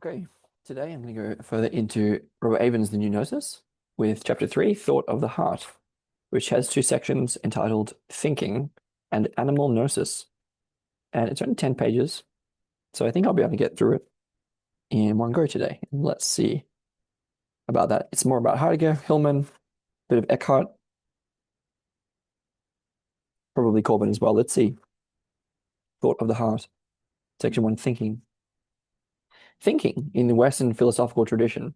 Okay, today I'm going to go further into Robert Avens' The New Gnosis with Chapter 3, Thought of the Heart, which has two sections entitled Thinking and Animal Gnosis. And it's only 10 pages, so I think I'll be able to get through it in one go today. And let's see about that. It's more about Heidegger, Hillman, a bit of Eckhart, probably Corbin as well. Let's see. Thought of the Heart, Section 1, Thinking. Thinking in the Western philosophical tradition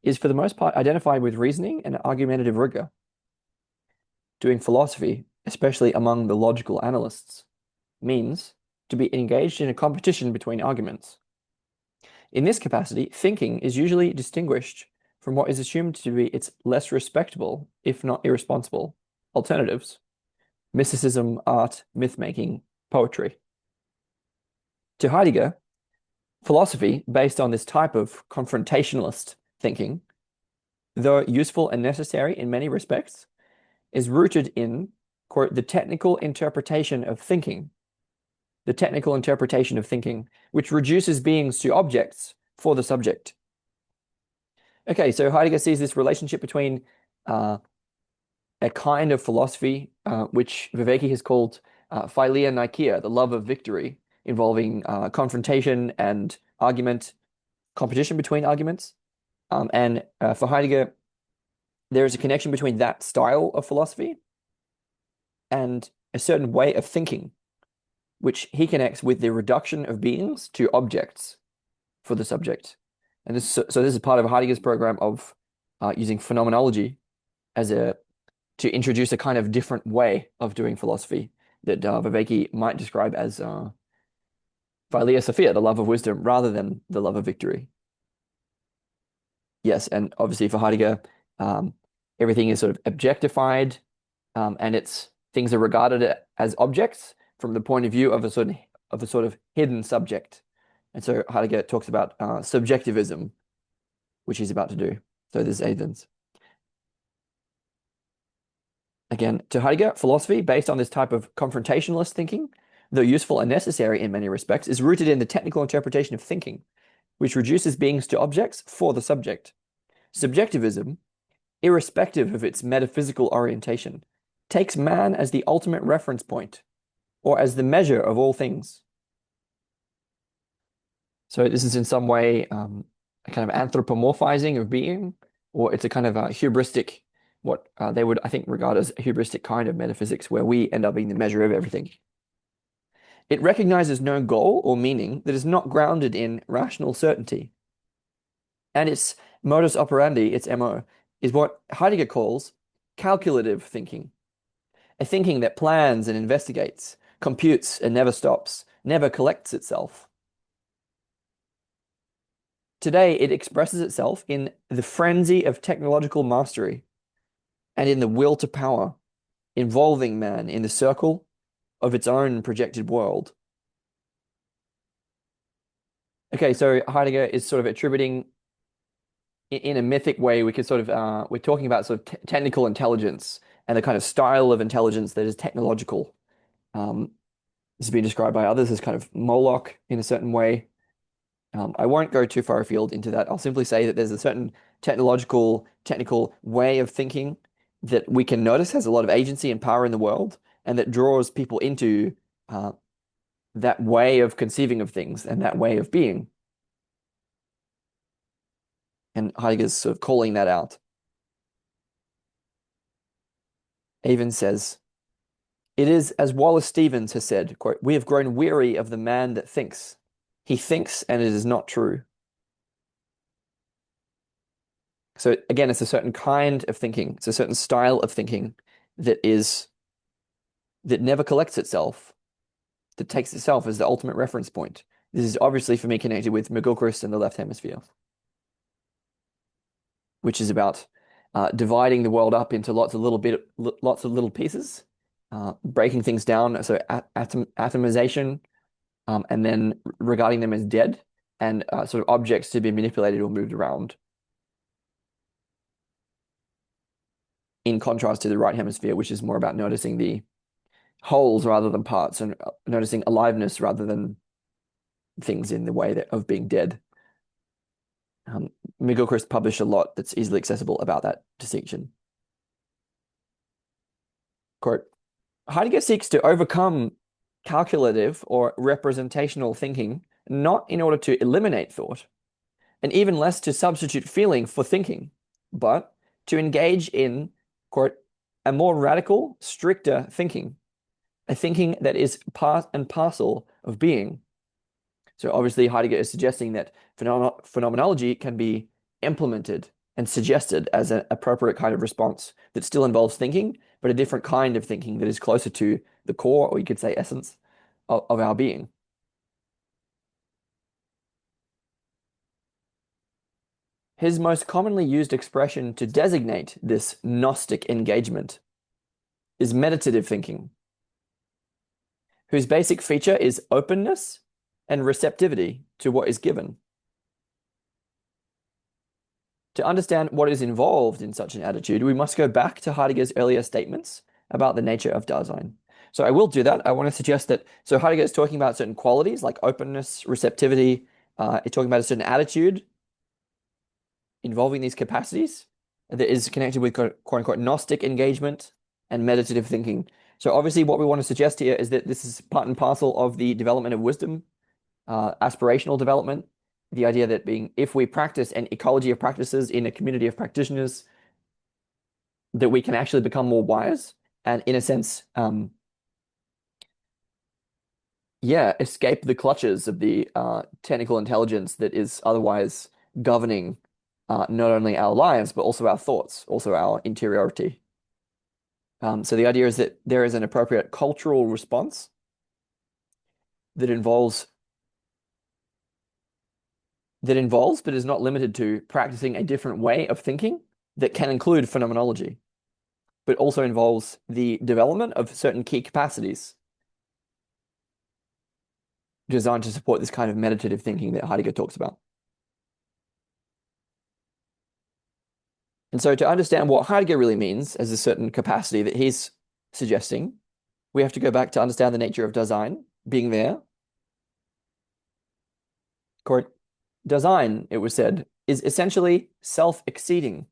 is for the most part identified with reasoning and argumentative rigor. Doing philosophy, especially among the logical analysts, means to be engaged in a competition between arguments. In this capacity, thinking is usually distinguished from what is assumed to be its less respectable, if not irresponsible, alternatives: mysticism, art, myth-making, poetry. To Heidegger, philosophy, based on this type of confrontationalist thinking, though useful and necessary in many respects, is rooted in, quote, the technical interpretation of thinking, which reduces beings to objects for the subject. Okay, so Heidegger sees this relationship between a kind of philosophy, which Viveki has called philia nikeia, the love of victory, involving confrontation and argument, competition between arguments. And for Heidegger, there is a connection between that style of philosophy and a certain way of thinking, which he connects with the reduction of beings to objects for the subject. And this is part of Heidegger's program of using phenomenology to introduce a kind of different way of doing philosophy that Viveki might describe as philia sophia, the love of wisdom, rather than the love of victory. Yes, and obviously for Heidegger, everything is sort of objectified, and things are regarded as objects from the point of view of a sort of hidden subject. And so Heidegger talks about subjectivism, which he's about to do. So this is Avens. Again, to Heidegger, philosophy, based on this type of confrontationalist thinking, though useful and necessary in many respects, is rooted in the technical interpretation of thinking, which reduces beings to objects for the subject. Subjectivism, irrespective of its metaphysical orientation, takes man as the ultimate reference point, or as the measure of all things. So this is in some way a kind of anthropomorphizing of being, or it's a kind of a hubristic, what they would, I think, regard as a hubristic kind of metaphysics, where we end up being the measure of everything. It recognizes no goal or meaning that is not grounded in rational certainty. And its modus operandi, its MO, is what Heidegger calls calculative thinking, a thinking that plans and investigates, computes and never stops, never collects itself. Today, it expresses itself in the frenzy of technological mastery and in the will to power, involving man in the circle of its own projected world. Okay, so Heidegger is sort of attributing, in a mythic way, we could sort of, we're talking about sort of technical intelligence and the kind of style of intelligence that is technological. This has been described by others as kind of Moloch in a certain way. I won't go too far afield into that. I'll simply say that there's a certain technical way of thinking that we can notice has a lot of agency and power in the world, and that draws people into that way of conceiving of things and that way of being. And Heidegger's sort of calling that out. Avens says, "It is as Wallace Stevens has said, quote, 'We have grown weary of the man that thinks. He thinks and it is not true.'" So again, it's a certain kind of thinking. It's a certain style of thinking that never collects itself, that takes itself as the ultimate reference point. This is obviously for me connected with McGilchrist and the left hemisphere, which is about dividing the world up into lots of little pieces, breaking things down. So atomization, and then regarding them as dead and sort of objects to be manipulated or moved around. In contrast to the right hemisphere, which is more about noticing the wholes rather than parts, and noticing aliveness rather than things in the way of being dead. McGilchrist published a lot that's easily accessible about that distinction. Quote, Heidegger seeks to overcome calculative or representational thinking, not in order to eliminate thought, and even less to substitute feeling for thinking, but to engage in, quote, a more radical, stricter thinking, a thinking that is part and parcel of being. So obviously Heidegger is suggesting that phenomenology can be implemented and suggested as an appropriate kind of response that still involves thinking, but a different kind of thinking that is closer to the core, or you could say essence, of our being. His most commonly used expression to designate this Gnostic engagement is meditative thinking, whose basic feature is openness and receptivity to what is given. To understand what is involved in such an attitude, we must go back to Heidegger's earlier statements about the nature of Dasein. So I will do that. I want to suggest that, so Heidegger is talking about certain qualities like openness, receptivity. He's talking about a certain attitude involving these capacities that is connected with quote unquote Gnostic engagement and meditative thinking. So obviously what we want to suggest here is that this is part and parcel of the development of wisdom, aspirational development, the idea that if we practice an ecology of practices in a community of practitioners, that we can actually become more wise and in a sense, escape the clutches of the technical intelligence that is otherwise governing not only our lives, but also our thoughts, also our interiority. So the idea is that there is an appropriate cultural response that involves, but is not limited to, practicing a different way of thinking that can include phenomenology, but also involves the development of certain key capacities designed to support this kind of meditative thinking that Heidegger talks about. And so to understand what Heidegger really means as a certain capacity that he's suggesting, we have to go back to understand the nature of Dasein, being there. Dasein, it was said, is essentially self-exceeding,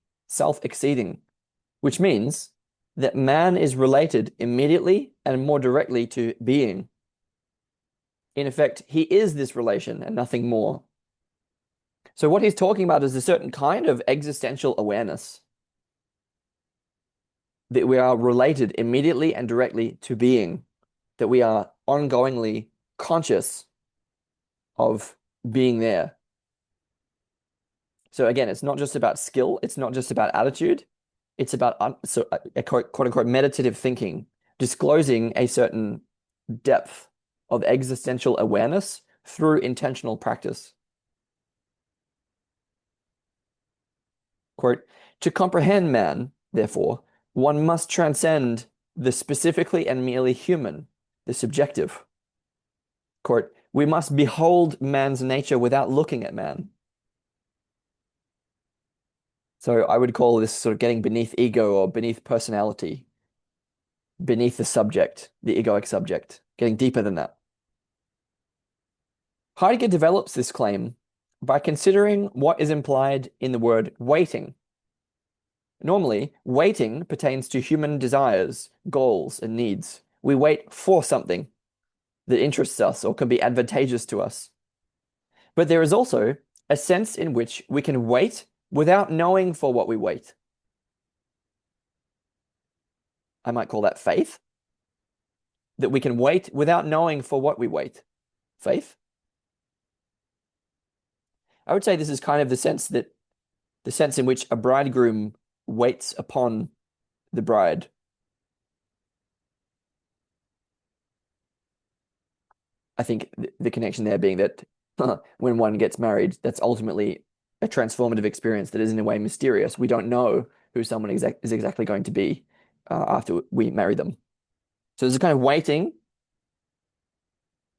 which means that man is related immediately and more directly to being. In effect, he is this relation and nothing more. So what he's talking about is a certain kind of existential awareness, that we are related immediately and directly to being, that we are ongoingly conscious of being there. So again, it's not just about skill, it's not just about attitude, it's about a quote unquote meditative thinking, disclosing a certain depth of existential awareness through intentional practice. Quote, to comprehend man, therefore, one must transcend the specifically and merely human, the subjective. Quote, we must behold man's nature without looking at man. So I would call this sort of getting beneath ego or beneath personality, beneath the subject, the egoic subject, getting deeper than that. Heidegger develops this claim by considering what is implied in the word waiting. Normally, waiting pertains to human desires, goals, and needs. We wait for something that interests us or can be advantageous to us. But there is also a sense in which we can wait without knowing for what we wait. I might call that faith. That we can wait without knowing for what we wait. Faith. I would say this is kind of the sense in which a bridegroom waits upon the bride. I think the connection there being that when one gets married, that's ultimately a transformative experience that is in a way mysterious. We don't know who someone is exactly going to be after we marry them. So there's a kind of waiting.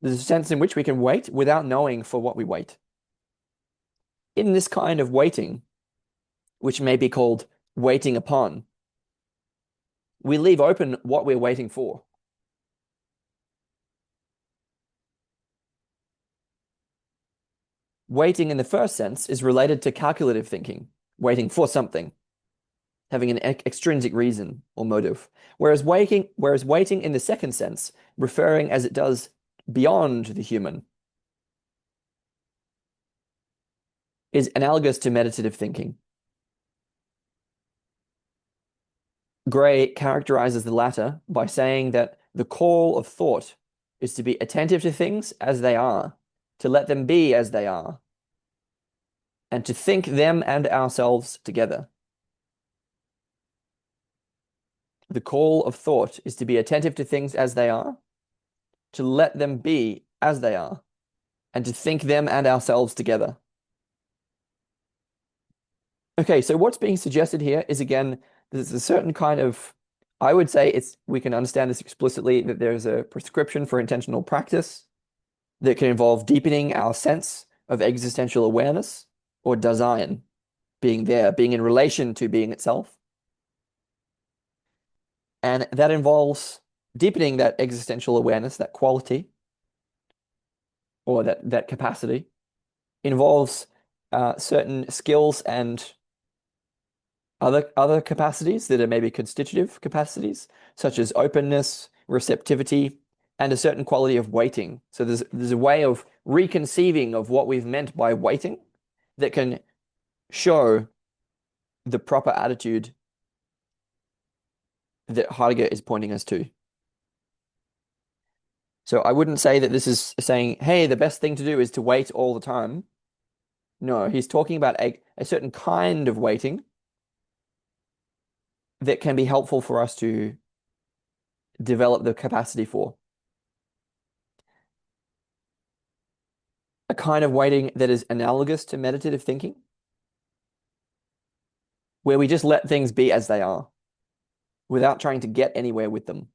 There's a sense in which we can wait without knowing for what we wait. In this kind of waiting, which may be called waiting upon, we leave open what we're waiting for. waiting in the first sense is related to calculative thinking, waiting for something, having an extrinsic reason or motive. Whereas waiting in the second sense, referring as it does beyond the human, is analogous to meditative thinking. Gray characterizes the latter by saying that the call of thought is to be attentive to things as they are, to let them be as they are, and to think them and ourselves together. The call of thought is to be attentive to things as they are, to let them be as they are, and to think them and ourselves together. Okay, so what's being suggested here is, again, there's a certain kind of, I would say we can understand this explicitly, that there's a prescription for intentional practice that can involve deepening our sense of existential awareness or Dasein, being there, being in relation to being itself. And that involves deepening that existential awareness, that quality, or that capacity, involves certain skills and other capacities that are maybe constitutive capacities, such as openness, receptivity, and a certain quality of waiting. So there's a way of reconceiving of what we've meant by waiting that can show the proper attitude that Heidegger is pointing us to. So I wouldn't say that this is saying, hey, the best thing to do is to wait all the time. No, he's talking about a certain kind of waiting that can be helpful for us to develop the capacity for. A kind of waiting that is analogous to meditative thinking, where we just let things be as they are without trying to get anywhere with them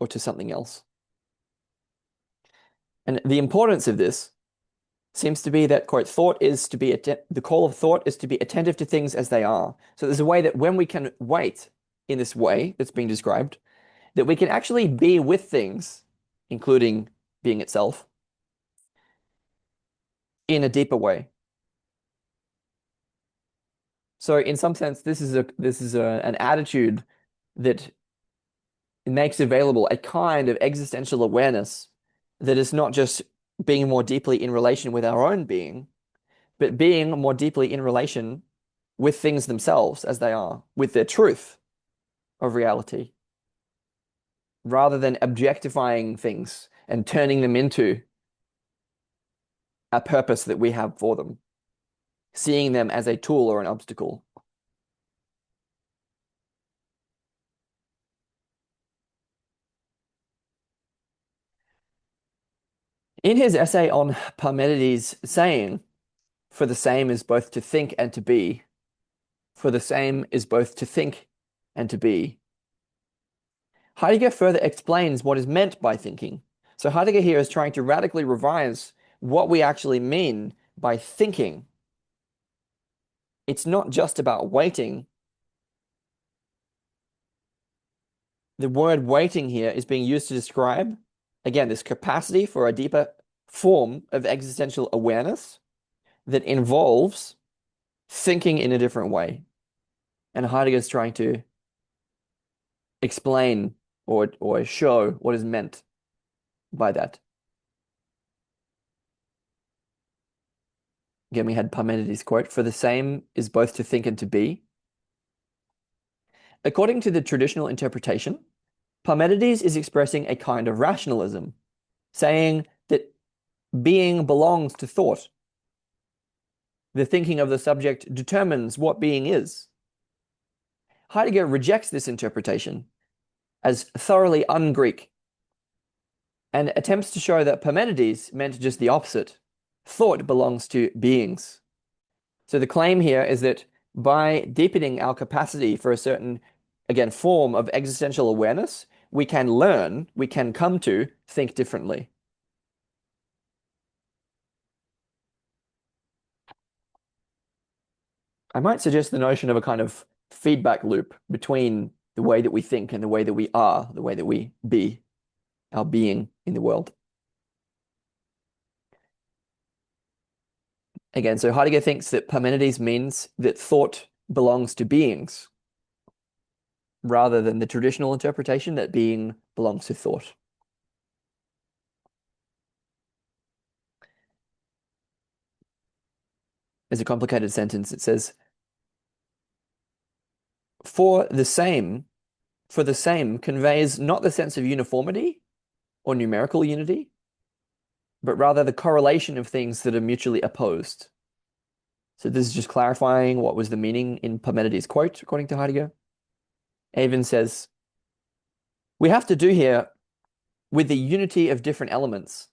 or to something else. And the importance of this seems to be that, quote, the call of thought is to be attentive to things as they are. So there's a way that when we can wait in this way that's being described, that we can actually be with things, including being itself, in a deeper way. So in some sense, this is an attitude that makes available a kind of existential awareness that is not just being more deeply in relation with our own being, but being more deeply in relation with things themselves as they are, with their truth of reality, rather than objectifying things and turning them into a purpose that we have for them, seeing them as a tool or an obstacle. In his essay on Parmenides, saying, "For the same is both to think and to be, for the same is both to think and to be," Heidegger further explains what is meant by thinking. So Heidegger here is trying to radically revise what we actually mean by thinking. It's not just about waiting. The word waiting here is being used to describe, again, this capacity for a deeper form of existential awareness that involves thinking in a different way. And Heidegger is trying to explain or show what is meant by that. Again, we had Parmenides' quote, "For the same is both to think and to be." According to the traditional interpretation, Parmenides is expressing a kind of rationalism, saying that being belongs to thought. The thinking of the subject determines what being is. Heidegger rejects this interpretation as thoroughly un-Greek and attempts to show that Parmenides meant just the opposite. Thought belongs to beings. So the claim here is that by deepening our capacity for a certain, again, form of existential awareness, we can come to think differently. I might suggest the notion of a kind of feedback loop between the way that we think and the way that we are, the way that we be, our being in the world. Again, so Heidegger thinks that Parmenides means that thought belongs to beings, rather than the traditional interpretation that being belongs to thought. There's a complicated sentence. It says, for the same conveys not the sense of uniformity or numerical unity, but rather the correlation of things that are mutually opposed. So this is just clarifying what was the meaning in Parmenides' quote, according to Heidegger. Avens says, we have to do here with the unity of different elements.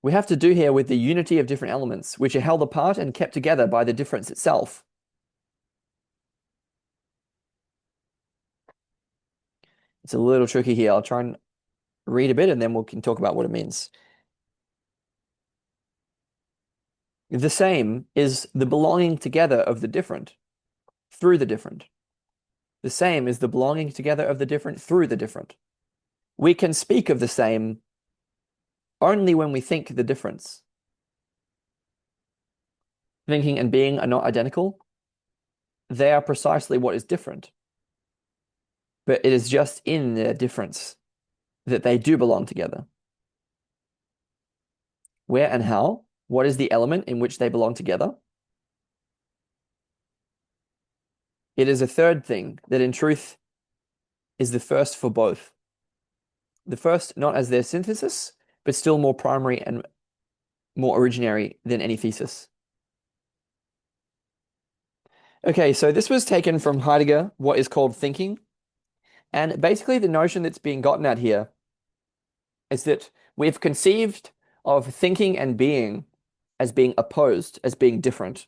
We have to do here with the unity of different elements, which are held apart and kept together by the difference itself. It's a little tricky here. I'll try and read a bit and then we can talk about what it means. The same is the belonging together of the different through the different. The same is the belonging together of the different through the different. We can speak of the same only when we think the difference. Thinking and being are not identical. They are precisely what is different. But it is just in their difference that they do belong together. Where and how? What is the element in which they belong together? It is a third thing that in truth is the first for both. The first not as their synthesis, but still more primary and more originary than any thesis. Okay, so this was taken from Heidegger, what is called thinking. And basically the notion that's being gotten at here is that we've conceived of thinking and being as being opposed, as being different.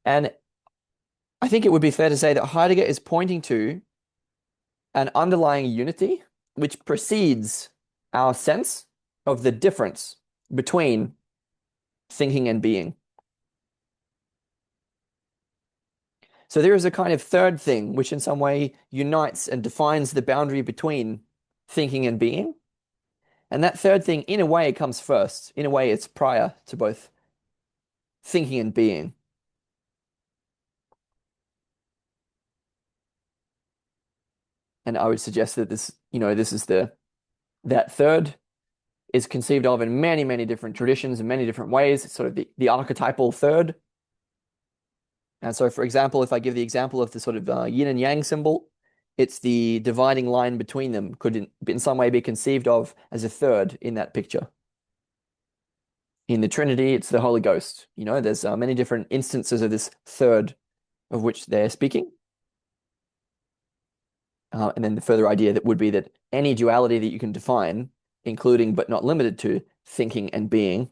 And I think it would be fair to say that Heidegger is pointing to an underlying unity which precedes our sense of the difference between thinking and being. So there is a kind of third thing which in some way unites and defines the boundary between thinking and being. And that third thing, in a way, comes first. In a way, it's prior to both thinking and being. And I would suggest that this is that third is conceived of in many, many different traditions in many different ways. It's sort of the archetypal third. And so, for example, if I give the example of the sort of yin and yang symbol, it's the dividing line between them could in some way be conceived of as a third in that picture. In the Trinity, it's the Holy Ghost. There's many different instances of this third of which they're speaking. And then the further idea that would be that any duality that you can define, including but not limited to thinking and being,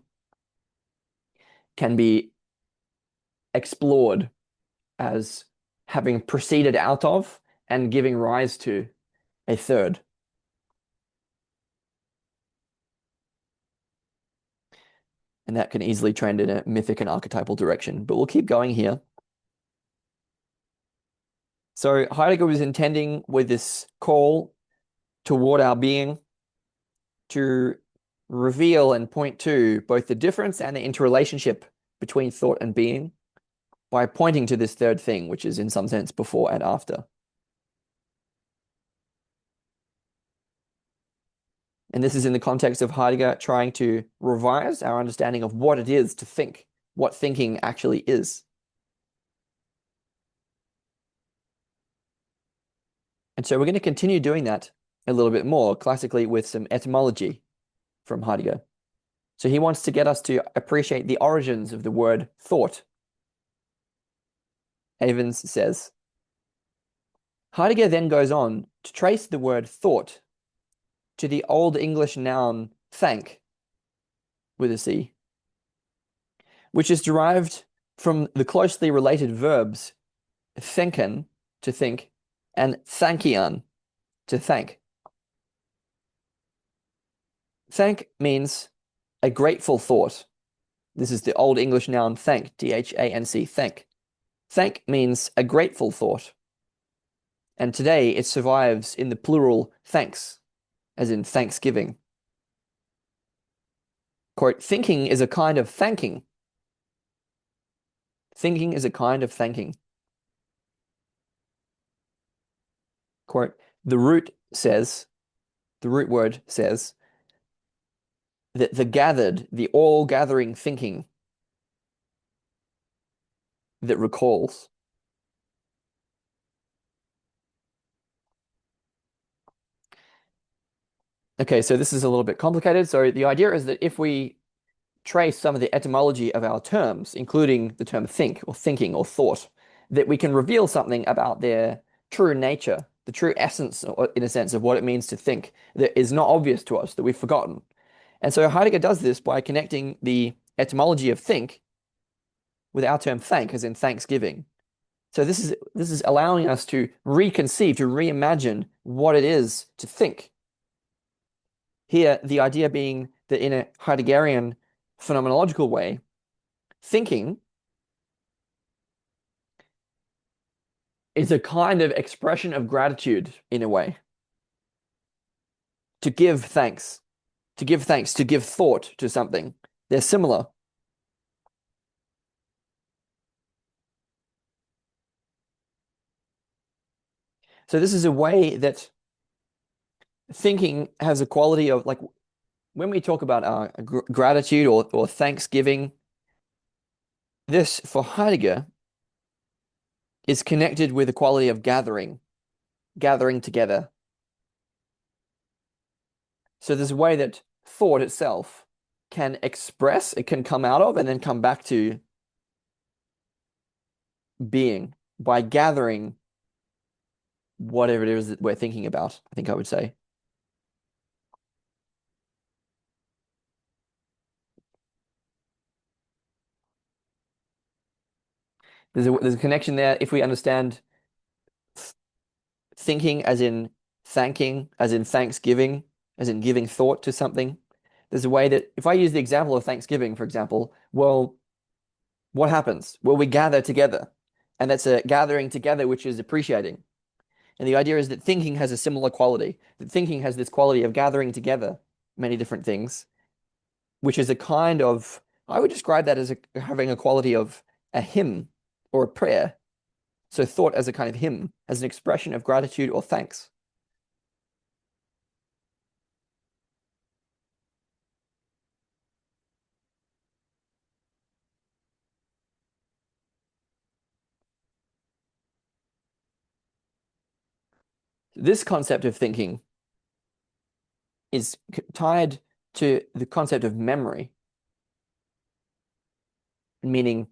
can be explored as having proceeded out of and giving rise to a third. And that can easily trend in a mythic and archetypal direction. But we'll keep going here. So Heidegger was intending with this call toward our being to reveal and point to both the difference and the interrelationship between thought and being by pointing to this third thing, which is in some sense before and after. And this is in the context of Heidegger trying to revise our understanding of what it is to think, what thinking actually is. And so we're going to continue doing that a little bit more classically with some etymology from Heidegger. So he wants to get us to appreciate the origins of the word thought. Avens says, Heidegger then goes on to trace the word thought to the Old English noun thank, with a C, which is derived from the closely related verbs thenken, to think, and thankian, to thank. Thank means a grateful thought. This is the Old English noun thank, T-H-A-N-C, thank. Thank means a grateful thought. And today it survives in the plural thanks, as in thanksgiving. Quote, thinking is a kind of thanking. Thinking is a kind of thanking. Quote, the root says, the root word says that the gathered, the all gathering thinking that recalls. Okay, so this is a little bit complicated. So the idea is that if we trace some of the etymology of our terms, including the term think or thinking or thought, that we can reveal something about their true nature, the true essence, in a sense, of what it means to think that is not obvious to us, that we've forgotten. And so Heidegger does this by connecting the etymology of think with our term thank, as in thanksgiving. So this is allowing us to reconceive, to reimagine what it is to think. Here, the idea being that in a Heideggerian phenomenological way, thinking is a kind of expression of gratitude in a way. To give thanks, to give thanks, to give thought to something. They're similar. So this is a way that thinking has a quality of like when we talk about gratitude or thanksgiving, this for Heidegger is connected with the quality of gathering together. So there's a way that thought itself can express, it can come out of and then come back to being by gathering whatever it is that we're thinking about, I think I would say. There's a connection there if we understand thinking as in thanking, as in thanksgiving, as in giving thought to something. There's a way that if I use the example of Thanksgiving, for example, well, what happens? Well, we gather together, and that's a gathering together which is appreciating. And the idea is that thinking has a similar quality, that thinking has this quality of gathering together many different things, which is a kind of, I would describe that as having a quality of a hymn or a prayer. So thought as a kind of hymn, as an expression of gratitude or thanks. This concept of thinking is tied to the concept of memory, meaning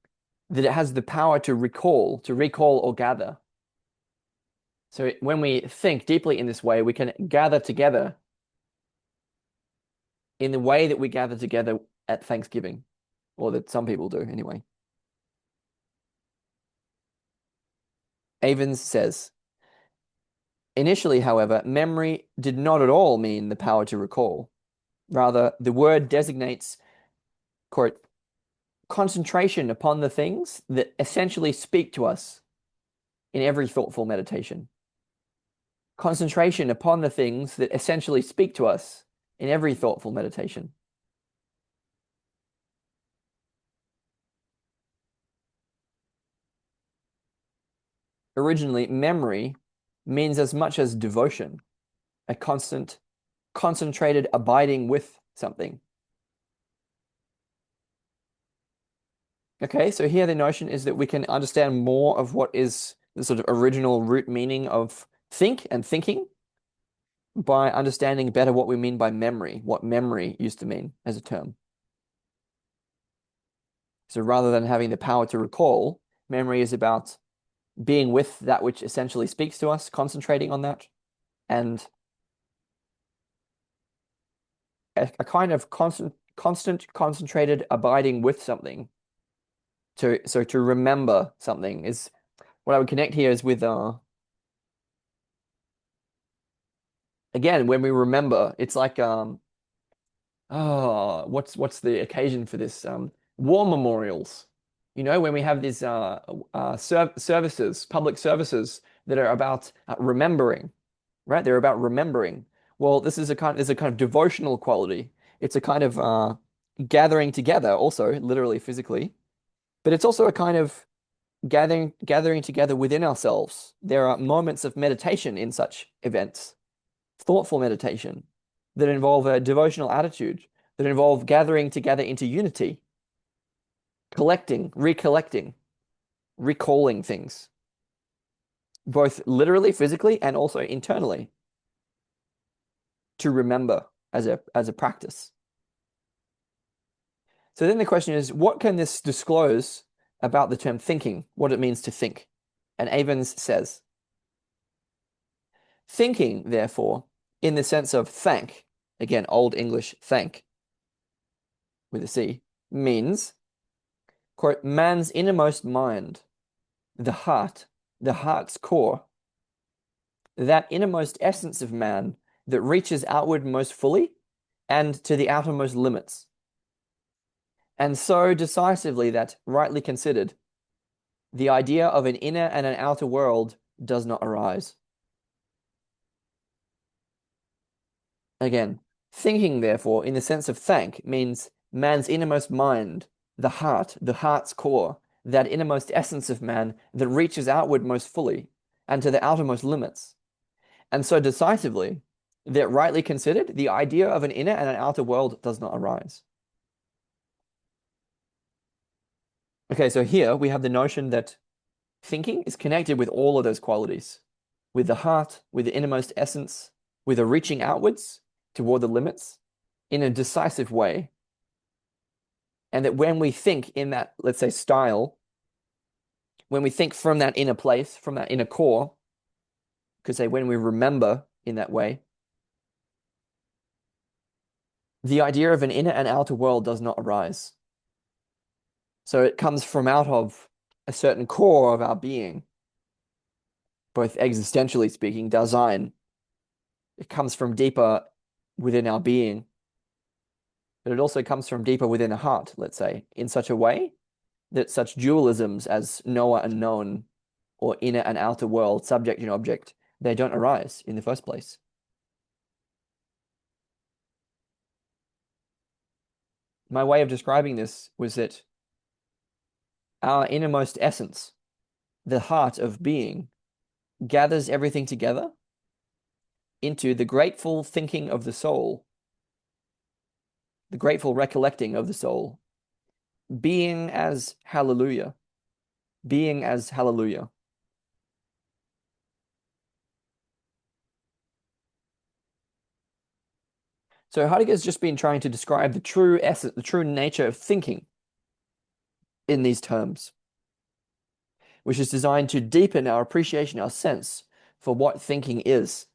that it has the power to recall or gather. So when we think deeply in this way, we can gather together in the way that we gather together at Thanksgiving, or that some people do anyway. Avens says, initially, however, memory did not at all mean the power to recall. Rather, the word designates, quote, concentration upon the things that essentially speak to us in every thoughtful meditation. Concentration upon the things that essentially speak to us in every thoughtful meditation. Originally, memory means as much as devotion, a constant, concentrated abiding with something. Okay, so here the notion is that we can understand more of what is the sort of original root meaning of think and thinking by understanding better what we mean by memory, what memory used to mean as a term. So rather than having the power to recall, memory is about being with that which essentially speaks to us, concentrating on that, and a kind of constant, concentrated abiding with something. To remember something is what I would connect here is with again when we remember, it's like oh, what's the occasion for this? War memorials. You know, when we have these services, public services that are about remembering, right? They're about remembering. Well, there's a kind of devotional quality. It's a kind of gathering together, also literally physically, but it's also a kind of gathering together within ourselves. There are moments of meditation in such events, thoughtful meditation that involve a devotional attitude, that involve gathering together into unity, collecting, recollecting, recalling things, both literally, physically, and also internally, to remember as a practice. So then the question is, what can this disclose about the term thinking, what it means to think? And Avens says, thinking, therefore, in the sense of thank, again, Old English thank, with a C, means, quote, man's innermost mind, the heart's core, that innermost essence of man that reaches outward most fully and to the outermost limits, and so decisively that, rightly considered, the idea of an inner and an outer world does not arise. Again, thinking, therefore, in the sense of thank, means man's innermost mind, the heart's core, that innermost essence of man that reaches outward most fully and to the outermost limits. And so decisively, that rightly considered, the idea of an inner and an outer world does not arise. Okay, so here we have the notion that thinking is connected with all of those qualities, with the heart, with the innermost essence, with a reaching outwards toward the limits in a decisive way. And that when we think in that, let's say, style, when we think from that inner place, from that inner core, could say when we remember in that way, the idea of an inner and outer world does not arise. So it comes from out of a certain core of our being, both existentially speaking, Dasein. It comes from deeper within our being, but it also comes from deeper within the heart, let's say, in such a way that such dualisms as knower and known, or inner and outer world, subject and object, they don't arise in the first place. My way of describing this was that our innermost essence, the heart of being, gathers everything together into the grateful thinking of the soul, the grateful recollecting of the soul, being as hallelujah, being as hallelujah. So Heidegger's just been trying to describe the true essence, the true nature of thinking in these terms, which is designed to deepen our appreciation, our sense for what thinking is,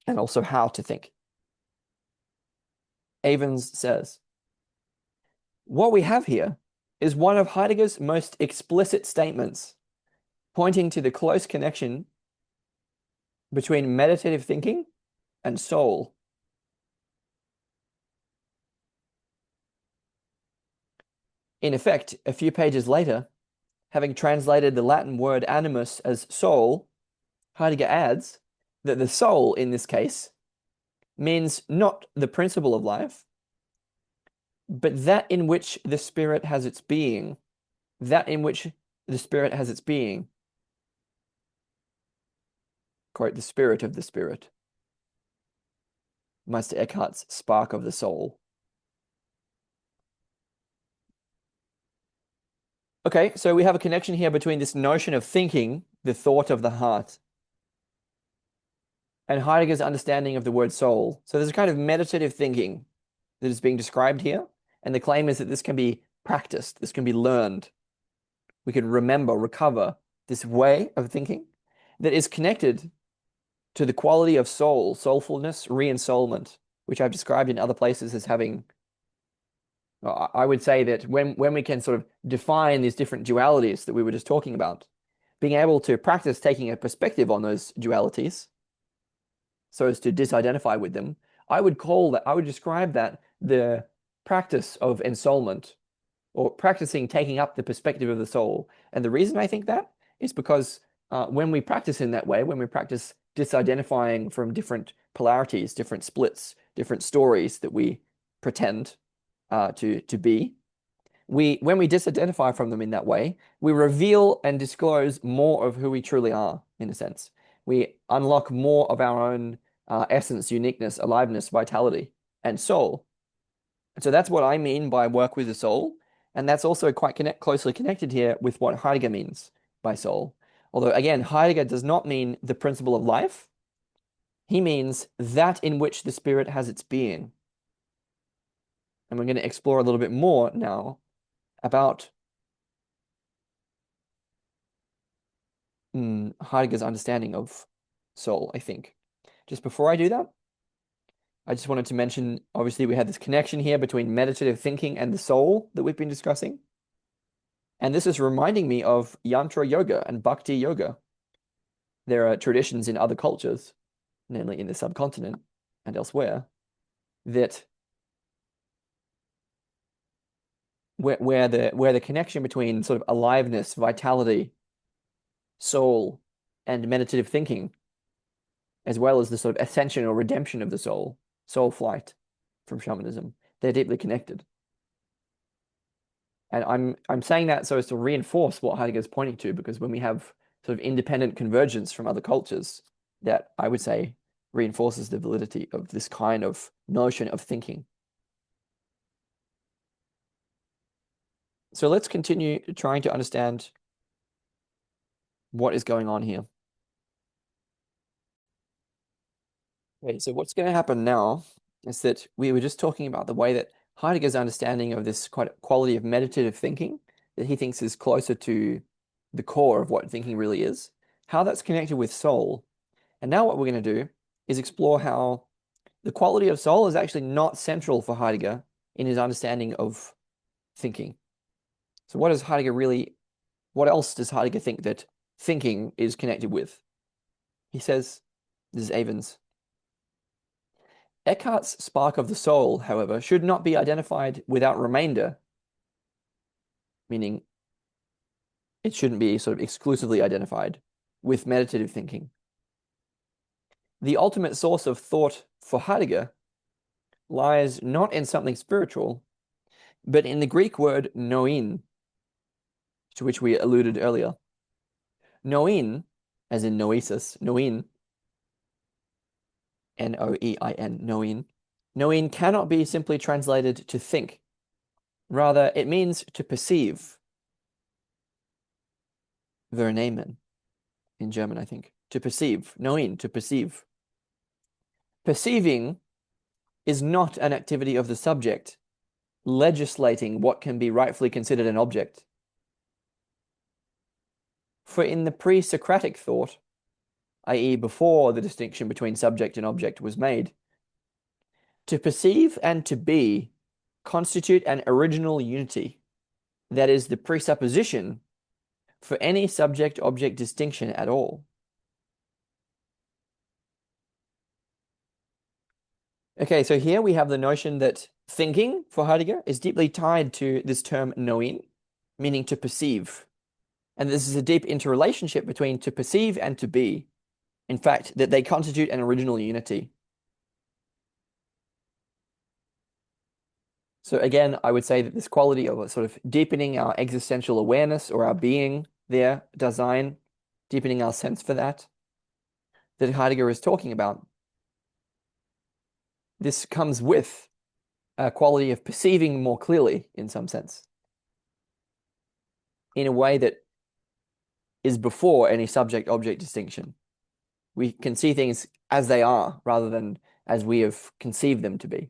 and also how to think. Avens says, what we have here is one of Heidegger's most explicit statements, pointing to the close connection between meditative thinking and soul. In effect, a few pages later, having translated the Latin word animus as soul, Heidegger adds that the soul in this case means not the principle of life, but that in which the spirit has its being, that in which the spirit has its being. Quote, the spirit of the spirit. Meister Eckhart's spark of the soul. Okay, so we have a connection here between this notion of thinking, the thought of the heart, and Heidegger's understanding of the word soul. So there's a kind of meditative thinking that is being described here, and the claim is that this can be practiced, this can be learned. We can remember, recover this way of thinking that is connected to the quality of soul, soulfulness, re-ensoulment, which I've described in other places as having, I would say that when we can sort of define these different dualities that we were just talking about, being able to practice taking a perspective on those dualities so as to disidentify with them, I would describe that the practice of ensoulment, or practicing taking up the perspective of the soul. And the reason I think that is because when we practice in that way, when we practice disidentifying from different polarities, different splits, different stories that we pretend to be. When we disidentify from them in that way, we reveal and disclose more of who we truly are, in a sense. We unlock more of our own essence, uniqueness, aliveness, vitality, and soul. And so that's what I mean by work with the soul. And that's also quite closely connected here with what Heidegger means by soul. Although, again, Heidegger does not mean the principle of life. He means that in which the spirit has its being. And we're going to explore a little bit more now about Heidegger's understanding of soul, I think. Just before I do that, I just wanted to mention, obviously, we had this connection here between meditative thinking and the soul that we've been discussing. And this is reminding me of Yantra Yoga and Bhakti Yoga. There are traditions in other cultures, namely in the subcontinent and elsewhere, that where the connection between sort of aliveness, vitality, soul, and meditative thinking, as well as the sort of ascension or redemption of the soul flight from shamanism, they're deeply connected. And I'm saying that so as to reinforce what Heidegger is pointing to, because when we have sort of independent convergence from other cultures, that I would say reinforces the validity of this kind of notion of thinking. So let's continue trying to understand what is going on here. Okay, so what's going to happen now is that we were just talking about the way that Heidegger's understanding of this quality of meditative thinking that he thinks is closer to the core of what thinking really is, how that's connected with soul. And now what we're going to do is explore how the quality of soul is actually not central for Heidegger in his understanding of thinking. So what else does Heidegger think that thinking is connected with? He says, this is Avens. Eckhart's spark of the soul, however, should not be identified without remainder, meaning it shouldn't be sort of exclusively identified with meditative thinking. The ultimate source of thought for Heidegger lies not in something spiritual, but in the Greek word Noein, to which we alluded earlier. Noein, as in noesis, Noein, Noein, Noein. Noein cannot be simply translated to think. Rather, it means to perceive. Vernehmen, in German, I think. To perceive. Noein, to perceive. Perceiving is not an activity of the subject, legislating what can be rightfully considered an object. For in the pre-Socratic thought, i.e., before the distinction between subject and object was made, to perceive and to be constitute an original unity, that is the presupposition for any subject-object distinction at all. Okay, so here we have the notion that thinking for Heidegger is deeply tied to this term Noein, meaning to perceive. And this is a deep interrelationship between to perceive and to be. In fact, that they constitute an original unity. So again, I would say that this quality of sort of deepening our existential awareness or our being there, Dasein, deepening our sense for that Heidegger is talking about. This comes with a quality of perceiving more clearly, in some sense, in a way that is before any subject-object distinction. We can see things as they are rather than as we have conceived them to be.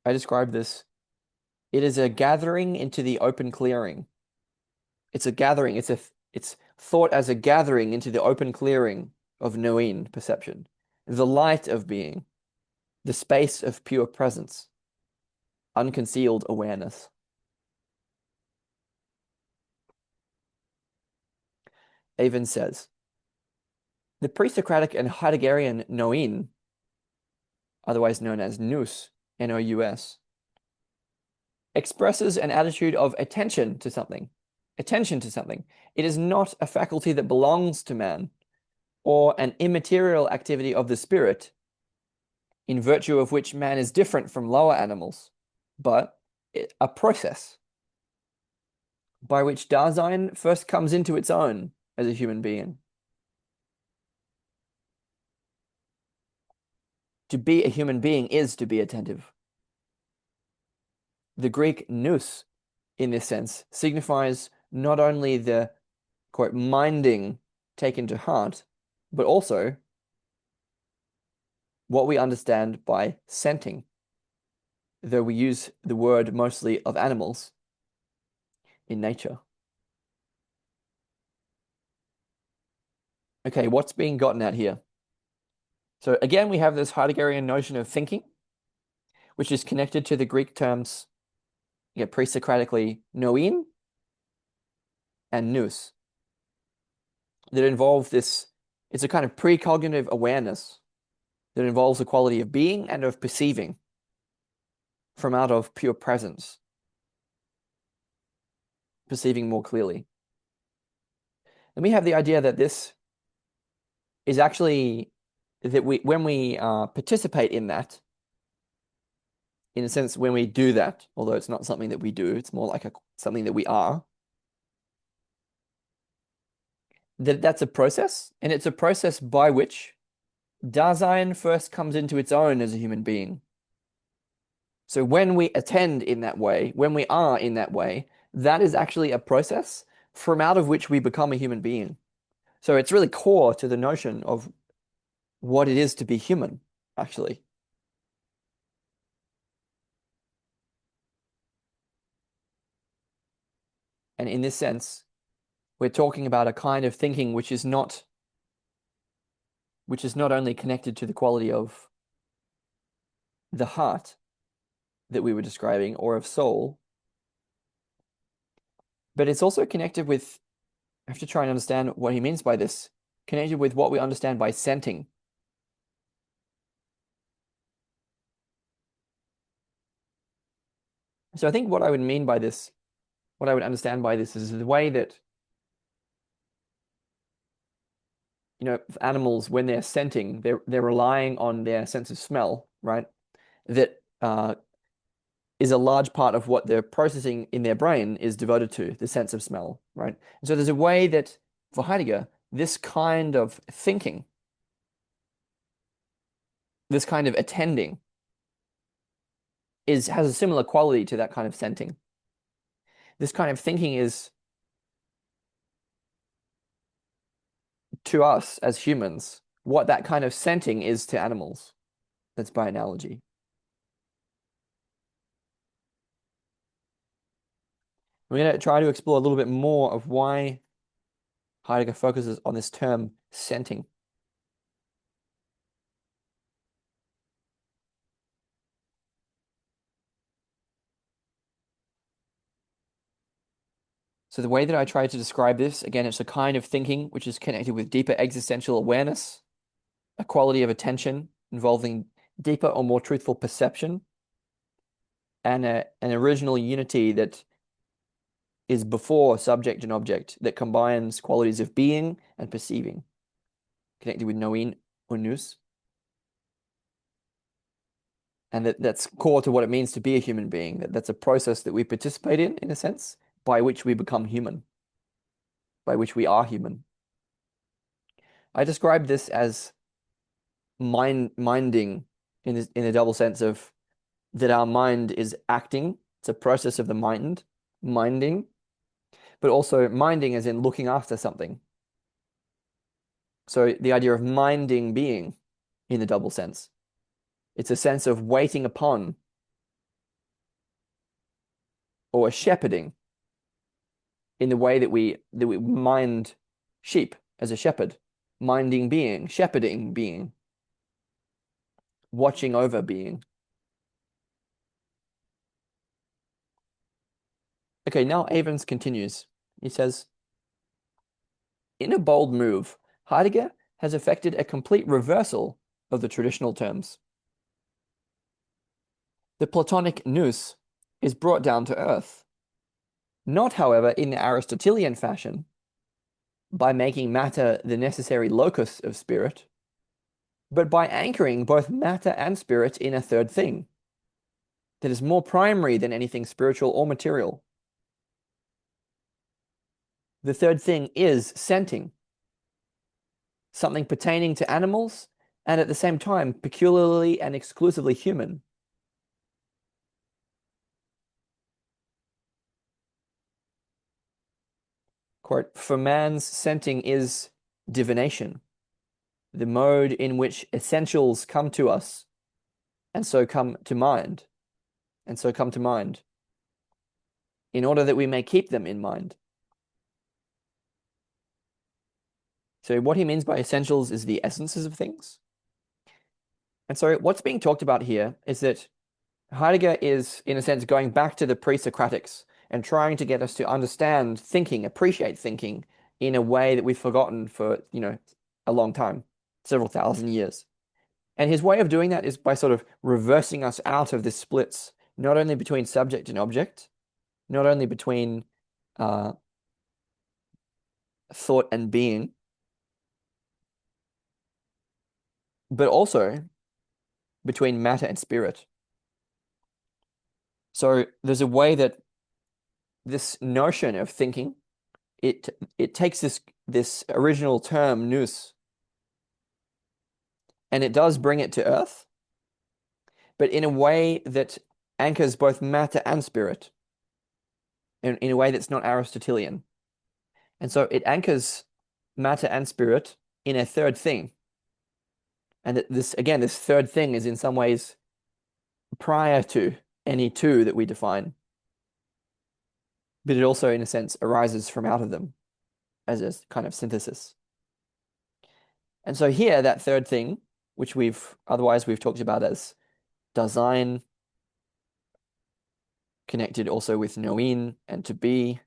I describe this. It is a gathering into the open clearing. It's a gathering. It's thought as a gathering into the open clearing of Noein perception, the light of being, the space of pure presence, unconcealed awareness. Avens says, the pre-Socratic and Heideggerian Noein, otherwise known as Nous, N-O-U-S, expresses an attitude of attention to something. Attention to something. It is not a faculty that belongs to man, or an immaterial activity of the spirit, in virtue of which man is different from lower animals, but a process by which Dasein first comes into its own as a human being. To be a human being is to be attentive. The Greek nous, in this sense, signifies not only the, quote, minding taken to heart, but also what we understand by scenting, though we use the word mostly of animals in nature. Okay, what's being gotten at here? So again, we have this Heideggerian notion of thinking, which is connected to the Greek terms, pre-Socratically, Noein and Nous, that involve this, it's a kind of precognitive awareness that involves the quality of being and of perceiving from out of pure presence, perceiving more clearly. And we have the idea that this is actually, that when we participate in that, in a sense, when we do that, although it's not something that we do, it's more like something that we are, that's a process, and it's a process by which Dasein first comes into its own as a human being. So when we attend in that way, when we are in that way, that is actually a process from out of which we become a human being. So it's really core to the notion of what it is to be human, actually. And in this sense, we're talking about a kind of thinking which is not only connected to the quality of the heart that we were describing, or of soul, but it's also connected with, I have to try and understand what he means by this, connected with what we understand by scenting. So I think what I would mean by this, what I would understand by this, is the way that, animals, when they're scenting, they're relying on their sense of smell, right? That is a large part of what they're processing in their brain is devoted to, the sense of smell, right? And so there's a way that, for Heidegger, this kind of thinking, this kind of attending, has a similar quality to that kind of scenting. This kind of thinking is, to us as humans, what that kind of scenting is to animals. That's by analogy. We're going to try to explore a little bit more of why Heidegger focuses on this term scenting. So the way that I try to describe this, again, it's a kind of thinking which is connected with deeper existential awareness, a quality of attention involving deeper or more truthful perception, and an original unity that is before subject and object, that combines qualities of being and perceiving, connected with Noein or Nous. And that's core to what it means to be a human being. That's a process that we participate in a sense, by which we become human, by which we are human. I describe this as minding in a double sense of that our mind is acting. It's a process of the minding, but also minding as in looking after something. So the idea of minding being in the double sense. It's a sense of waiting upon or shepherding in the way that we mind sheep as a shepherd, minding being, shepherding being, watching over being. Okay, now Avens continues. He says, in a bold move, Heidegger has effected a complete reversal of the traditional terms. The Platonic nous is brought down to earth. Not, however, in the Aristotelian fashion, by making matter the necessary locus of spirit, but by anchoring both matter and spirit in a third thing that is more primary than anything spiritual or material. The third thing is scenting, something pertaining to animals and at the same time peculiarly and exclusively human. Quote, for man's scenting is divination, the mode in which essentials come to us and so come to mind, in order that we may keep them in mind. So what he means by essentials is the essences of things. And so what's being talked about here is that Heidegger is, in a sense, going back to the pre-Socratics and trying to get us to understand thinking, appreciate thinking in a way that we've forgotten for, a long time, several thousand years. And his way of doing that is by sort of reversing us out of the splits, not only between subject and object, not only between thought and being, but also between matter and spirit. So there's a way that this notion of thinking, it takes this original term nous, and it does bring it to earth, but in a way that anchors both matter and spirit, in a way that's not Aristotelian. And so it anchors matter and spirit in a third thing. And that this third thing is in some ways prior to any two that we define. But it also, in a sense, arises from out of them as a kind of synthesis. And so here, that third thing, which we've talked about as Dasein, connected also with Noein and to be,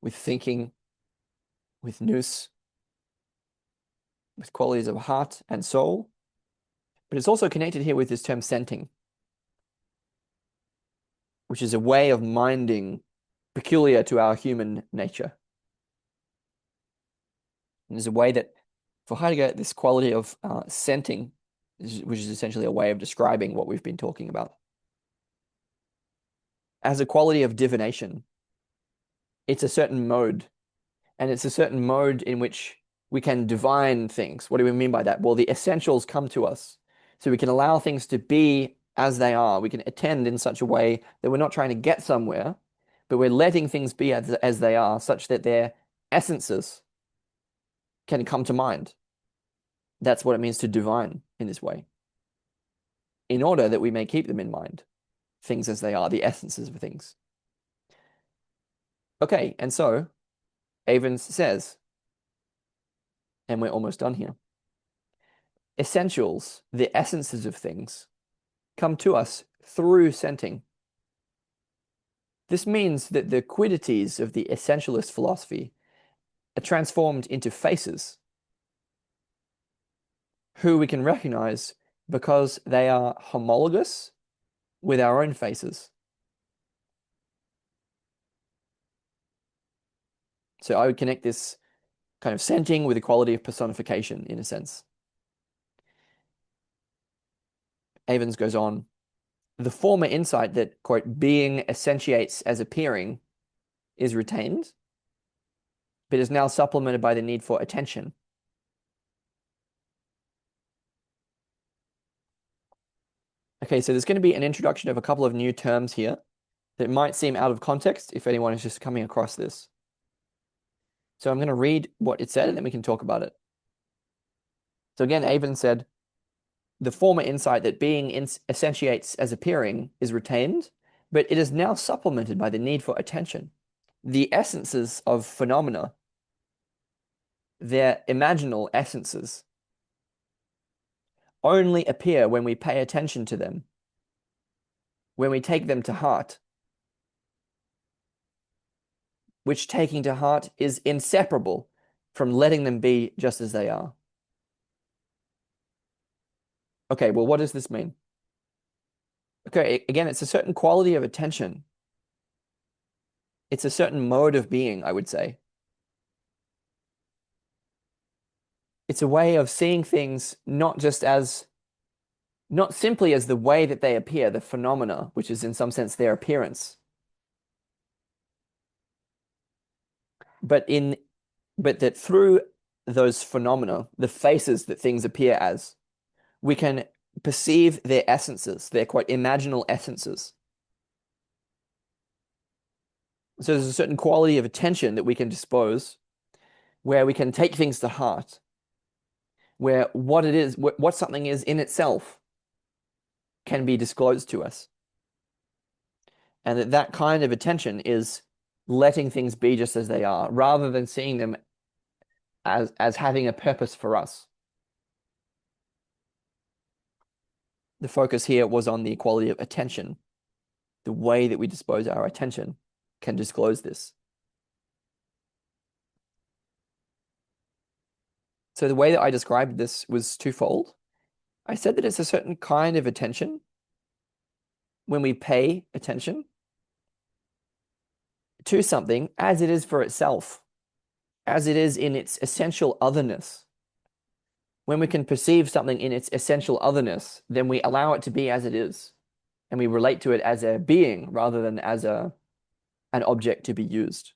with thinking, with Nous, with qualities of heart and soul. But it's also connected here with this term scenting, which is a way of minding peculiar to our human nature. And there's a way that, for Heidegger, this quality of scenting, which is essentially a way of describing what we've been talking about, as a quality of divination. It's a certain mode, and it's a certain mode in which we can divine things. What do we mean by that? Well, the essentials come to us, so we can allow things to be as they are. We can attend in such a way that we're not trying to get somewhere, but we're letting things be as they are, such that their essences can come to mind. That's what it means to divine in this way, in order that we may keep them in mind, things as they are, the essences of things. Okay, and so Avens says, and we're almost done here, essentials, the essences of things, come to us through scenting. This means that the quiddities of the essentialist philosophy are transformed into faces, who we can recognize because they are homologous with our own faces. So I would connect this kind of scenting with the quality of personification, in a sense. Avens goes on, the former insight that, quote, being essentiates as appearing is retained, but is now supplemented by the need for attention. Okay, so there's going to be an introduction of a couple of new terms here that might seem out of context if anyone is just coming across this. So I'm going to read what it said and then we can talk about it. So again, Avens said, the former insight that being essentiates as appearing is retained, but it is now supplemented by the need for attention. The essences of phenomena, their imaginal essences, only appear when we pay attention to them, when we take them to heart, which taking to heart is inseparable from letting them be just as they are. Okay, well, what does this mean? Okay, again, it's a certain quality of attention. It's a certain mode of being, I would say. It's a way of seeing things not simply as the way that they appear, the phenomena, which is in some sense their appearance, but that through those phenomena, the faces that things appear as, we can perceive their essences, their quite imaginal essences. So there's a certain quality of attention that we can dispose, where we can take things to heart, where what it is, what something is in itself can be disclosed to us. And that kind of attention is letting things be just as they are, rather than seeing them as having a purpose for us. The focus here was on the quality of attention. The way that we dispose our attention can disclose this. So the way that I described this was twofold. I said that it's a certain kind of attention when we pay attention to something as it is for itself, as it is in its essential otherness. When we can perceive something in its essential otherness, then we allow it to be as it is, and we relate to it as a being rather than as an object to be used.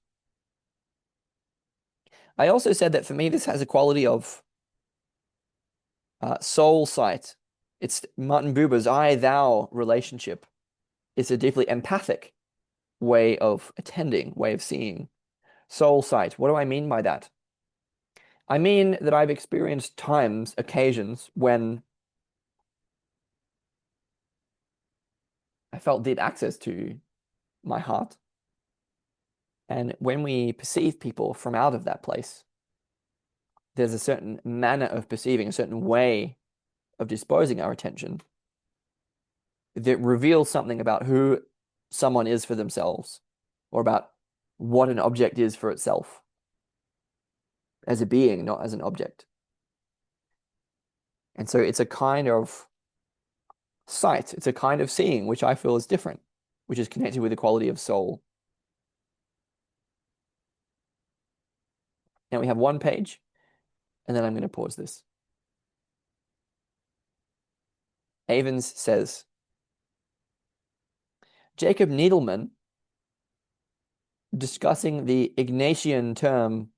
I also said that for me, this has a quality of soul sight. It's Martin Buber's I-thou relationship. It's a deeply empathic way of attending, way of seeing. Soul sight. What do I mean by that? I mean that I've experienced times, occasions, when I felt deep access to my heart. And when we perceive people from out of that place, there's a certain manner of perceiving, a certain way of disposing our attention that reveals something about who someone is for themselves, or about what an object is for itself, as a being, not as an object. And so it's a kind of sight, it's a kind of seeing, which I feel is different, which is connected with the quality of soul. Now we have one page, and then I'm going to pause this. Avens says, Jacob Needleman, discussing the Ignatian term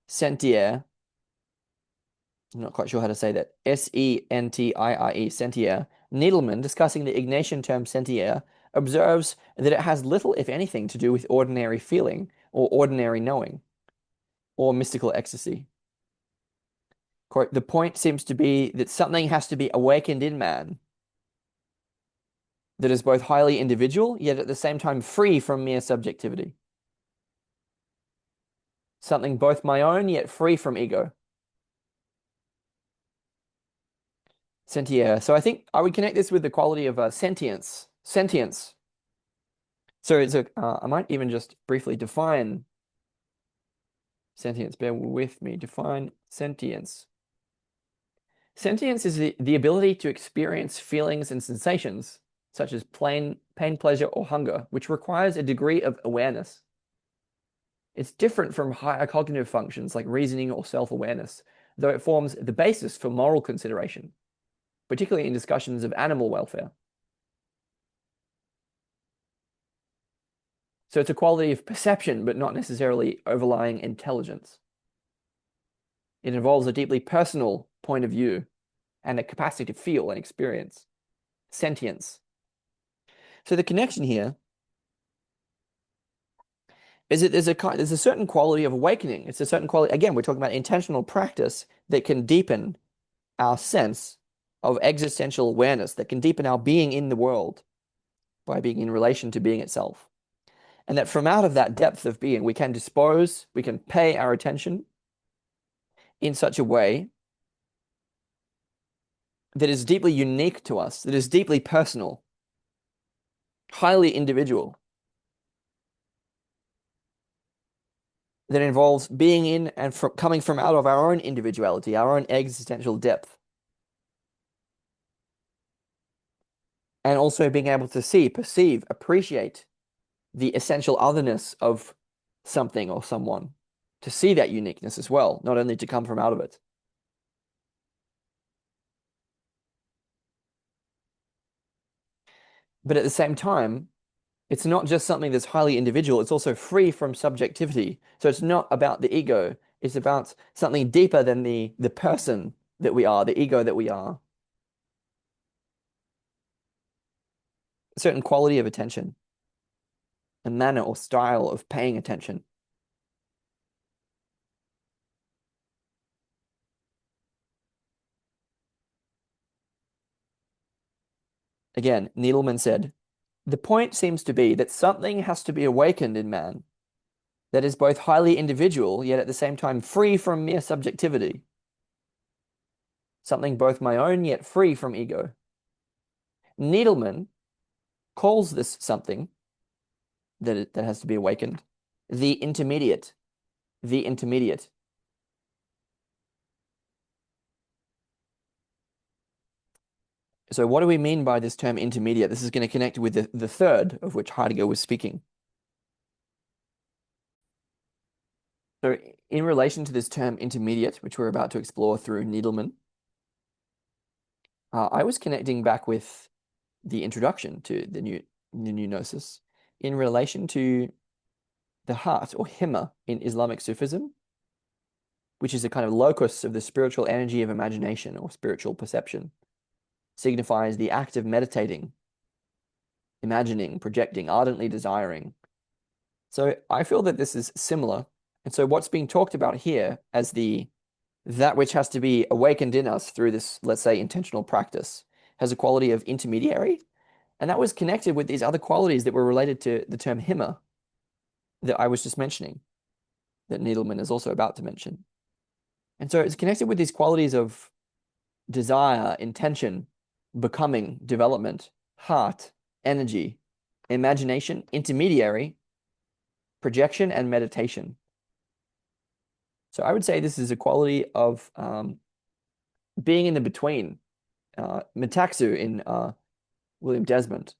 sentiere, I'm not quite sure how to say that, S-E-N-T-I-R-E, sentiere, Needleman, discussing the Ignatian term sentiere, observes that it has little, if anything, to do with ordinary feeling or ordinary knowing or mystical ecstasy. Quote, the point seems to be that something has to be awakened in man that is both highly individual, yet at the same time free from mere subjectivity. Something both my own, yet free from ego. Sentiere. So I think I would connect this with the quality of sentience. Sentience. So it's I might even just briefly define sentience. Bear with me. Define sentience. Sentience is the ability to experience feelings and sensations, such as pain, pleasure, or hunger, which requires a degree of awareness. It's different from higher cognitive functions like reasoning or self-awareness, though it forms the basis for moral consideration, particularly in discussions of animal welfare. So it's a quality of perception, but not necessarily overlying intelligence. It involves a deeply personal point of view and a capacity to feel and experience. Sentience. So the connection here is that there's a certain quality of awakening. It's a certain quality, again, we're talking about intentional practice that can deepen our sense of existential awareness, that can deepen our being in the world by being in relation to being itself. And that from out of that depth of being, we can pay our attention in such a way that is deeply unique to us, that is deeply personal, highly individual, that involves being in and coming from out of our own individuality, our own existential depth. And also being able to see, perceive, appreciate the essential otherness of something or someone. to see that uniqueness as well, not only to come from out of it. But at the same time, it's not just something that's highly individual, it's also free from subjectivity. So it's not about the ego, it's about something deeper than the person that we are, the ego that we are. A certain quality of attention, a manner or style of paying attention. Again, Needleman said, the point seems to be that something has to be awakened in man that is both highly individual, yet at the same time free from mere subjectivity. Something both my own, yet free from ego. Needleman calls this something that has to be awakened the intermediate. The intermediate. So what do we mean by this term intermediate? This is going to connect with the third of which Heidegger was speaking. So in relation to this term intermediate, which we're about to explore through Needleman, I was connecting back with the introduction to the new Gnosis in relation to the heart or himma in Islamic Sufism, which is a kind of locus of the spiritual energy of imagination or spiritual perception, signifies the act of meditating, imagining, projecting, ardently desiring. So I feel that this is similar. And so what's being talked about here as that which has to be awakened in us through this, let's say, intentional practice, has a quality of intermediary. And that was connected with these other qualities that were related to the term himma that I was just mentioning, that Needleman is also about to mention. And so it's connected with these qualities of desire, intention, becoming, development, heart, energy, imagination, intermediary, projection, and meditation. So I would say this is a quality of being in the between. Metaxu in William Desmond.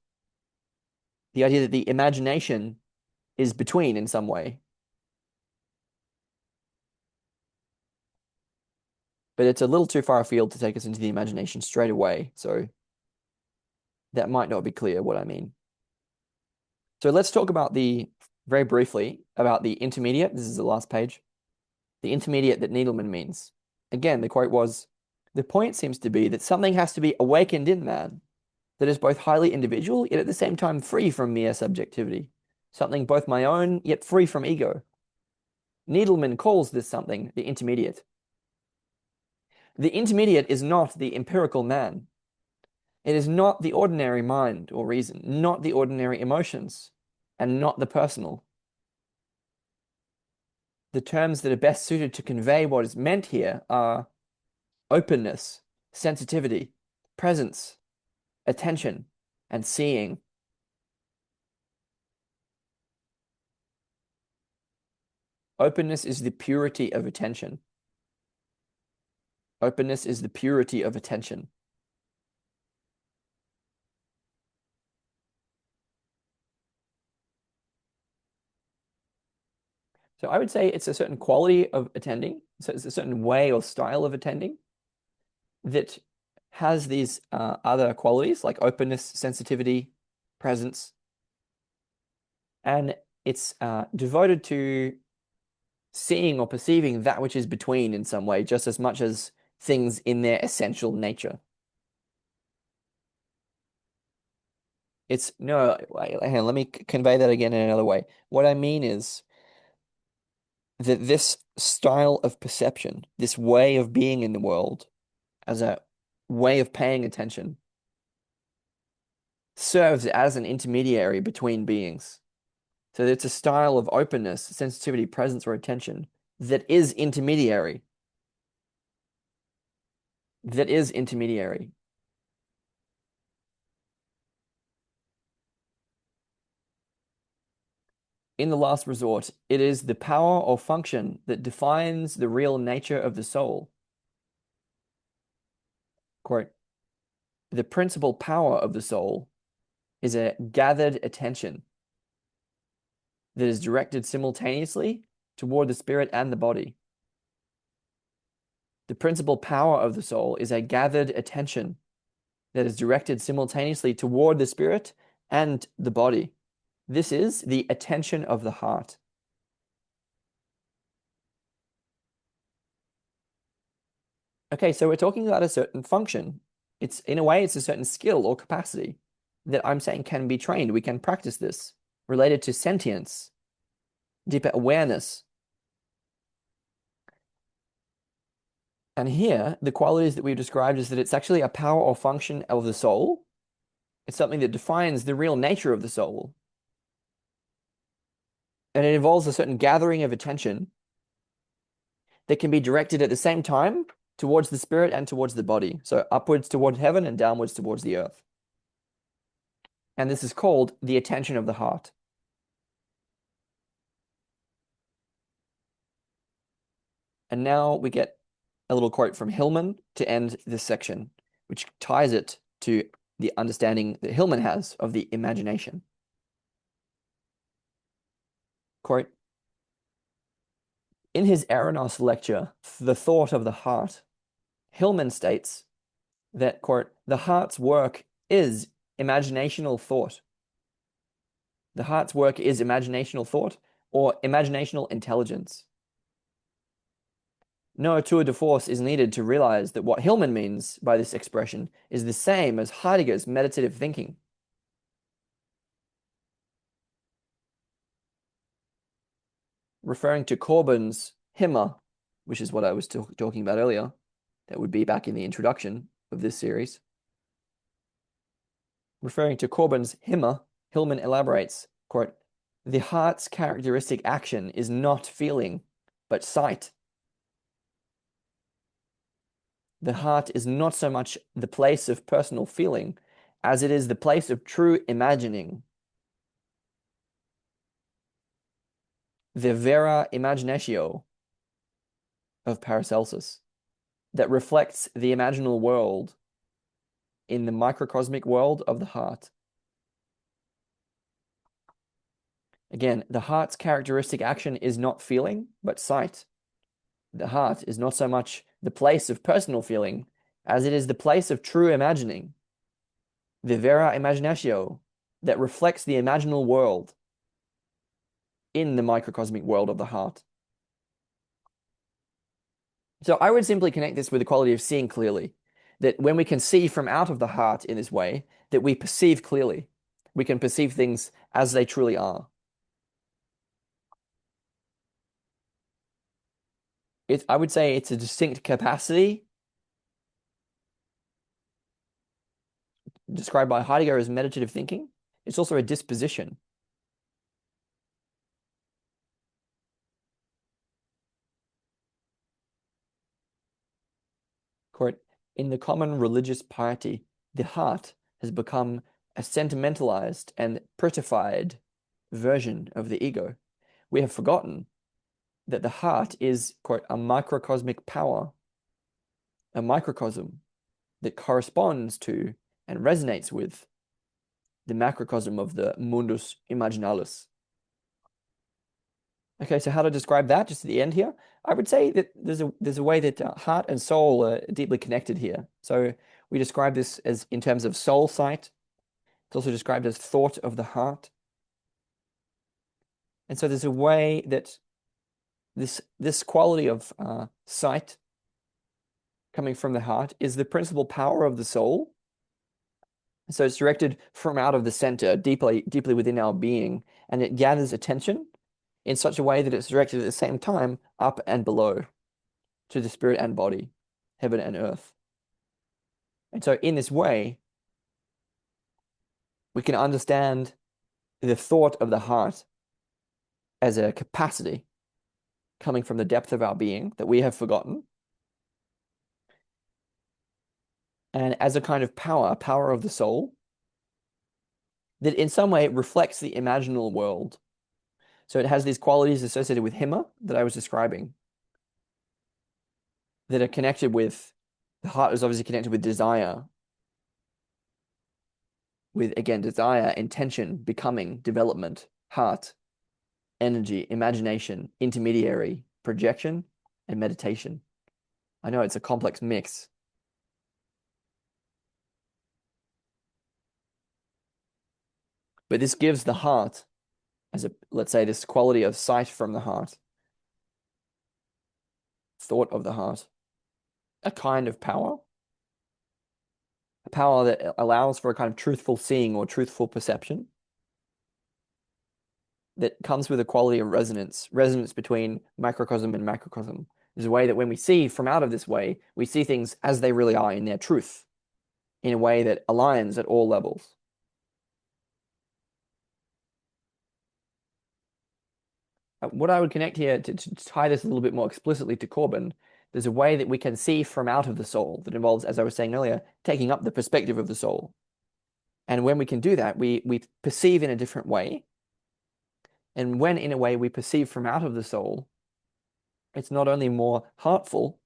The idea that the imagination is between in some way. But it's a little too far afield to take us into the imagination straight away. So that might not be clear what I mean. So let's talk about very briefly, about the intermediate. This is the last page. The intermediate that Needleman means. Again, the quote was, the point seems to be that something has to be awakened in man that is both highly individual, yet at the same time free from mere subjectivity. Something both my own, yet free from ego. Needleman calls this something the intermediate. The intermediate is not the empirical man. It is not the ordinary mind or reason, not the ordinary emotions, and not the personal. The terms that are best suited to convey what is meant here are openness, sensitivity, presence, attention, and seeing. Openness is the purity of attention. Openness is the purity of attention. So I would say it's a certain quality of attending. So it's a certain way or style of attending that has these other qualities like openness, sensitivity, presence. And it's devoted to seeing or perceiving that which is between in some way, just as much as things in their essential nature. No, hang on, let me convey that again in another way. What I mean is that this style of perception, this way of being in the world, as a way of paying attention, serves as an intermediary between beings. So it's a style of openness, sensitivity, presence, or attention that is intermediary. That is intermediary. In the last resort, it is the power or function that defines the real nature of the soul. Quote, the principal power of the soul is a gathered attention that is directed simultaneously toward the spirit and the body. The principal power of the soul is a gathered attention that is directed simultaneously toward the spirit and the body. This is the attention of the heart. Okay, so we're talking about a certain function. It's in a way, it's a certain skill or capacity that I'm saying can be trained. We can practice this related to sentience, deeper awareness. And here, the qualities that we've described is that it's actually a power or function of the soul. It's something that defines the real nature of the soul. And it involves a certain gathering of attention that can be directed at the same time towards the spirit and towards the body. So upwards towards heaven and downwards towards the earth. And this is called the attention of the heart. And now we get a little quote from Hillman to end this section, which ties it to the understanding that Hillman has of the imagination. Quote, in his Eranos lecture, The Thought of the Heart, Hillman states that, quote, the heart's work is imaginational thought. The heart's work is imaginational thought or imaginational intelligence. No tour de force is needed to realize that what Hillman means by this expression is the same as Heidegger's meditative thinking. Referring to Corbin's himma, which is what I was talking about earlier, that would be back in the introduction of this series. Referring to Corbin's himma, Hillman elaborates, quote, the heart's characteristic action is not feeling, but sight. The heart is not so much the place of personal feeling as it is the place of true imagining. The vera imaginatio of Paracelsus that reflects the imaginal world in the microcosmic world of the heart. Again, the heart's characteristic action is not feeling, but sight. The heart is not so much the place of personal feeling as it is the place of true imagining. The vera imaginatio that reflects the imaginal world in the microcosmic world of the heart. So I would simply connect this with the quality of seeing clearly, that when we can see from out of the heart in this way, that we perceive clearly. We can perceive things as they truly are. I would say it's a distinct capacity described by Heidegger as meditative thinking. It's also a disposition. Quote, in the common religious piety, the heart has become a sentimentalized and prettified version of the ego. We have forgotten that the heart is, quote, a microcosmic power, a microcosm that corresponds to and resonates with the macrocosm of the mundus imaginalis. Okay, so how to describe that just at the end here? I would say that there's a way that heart and soul are deeply connected here. So we describe this as in terms of soul sight. It's also described as thought of the heart. And so there's a way that this quality of sight coming from the heart is the principal power of the soul. So it's directed from out of the center, deeply within our being, and it gathers attention in such a way that it's directed at the same time up and below to the spirit and body, heaven and earth. And so in this way, we can understand the thought of the heart as a capacity coming from the depth of our being that we have forgotten, and as a kind of power of the soul, that in some way reflects the imaginal world. So it has these qualities associated with himma that I was describing that are connected with, the heart is obviously connected with desire, with, again, desire, intention, becoming, development, heart, energy, imagination, intermediary, projection, and meditation. I know it's a complex mix. But this gives the heart, as a, let's say, this quality of sight from the heart, thought of the heart, a kind of power, a power that allows for a kind of truthful seeing or truthful perception that comes with a quality of resonance, resonance between microcosm and macrocosm. There's a way that when we see from out of this way, we see things as they really are in their truth, in a way that aligns at all levels. What I would connect here to tie this a little bit more explicitly to Corbin, there's a way that we can see from out of the soul that involves, as I was saying earlier, taking up the perspective of the soul. And when we can do that, we perceive in a different way. And when, in a way, we perceive from out of the soul, it's not only more heartful,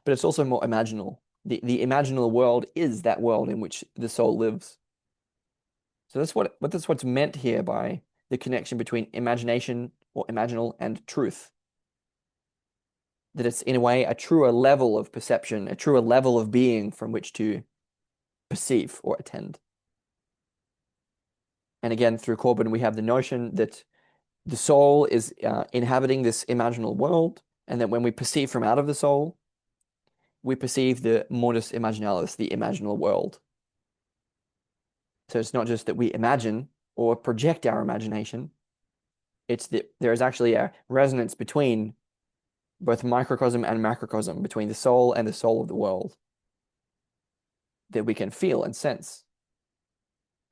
but it's also more imaginal. The imaginal world is that world in which the soul lives. So that's what's meant here by the connection between imagination or imaginal and truth. That it's, in a way, a truer level of perception, a truer level of being from which to perceive or attend. And again, through Corbin, we have the notion that the soul is inhabiting this imaginal world, and that when we perceive from out of the soul, we perceive the modus imaginalis, the imaginal world. So it's not just that we imagine or project our imagination, it's that there is actually a resonance between both microcosm and macrocosm, between the soul and the soul of the world, that we can feel and sense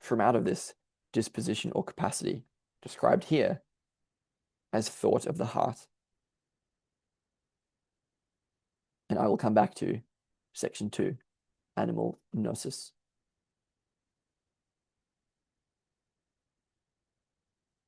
from out of this disposition or capacity described here as thought of the heart. And I will come back to section 2, animal gnosis.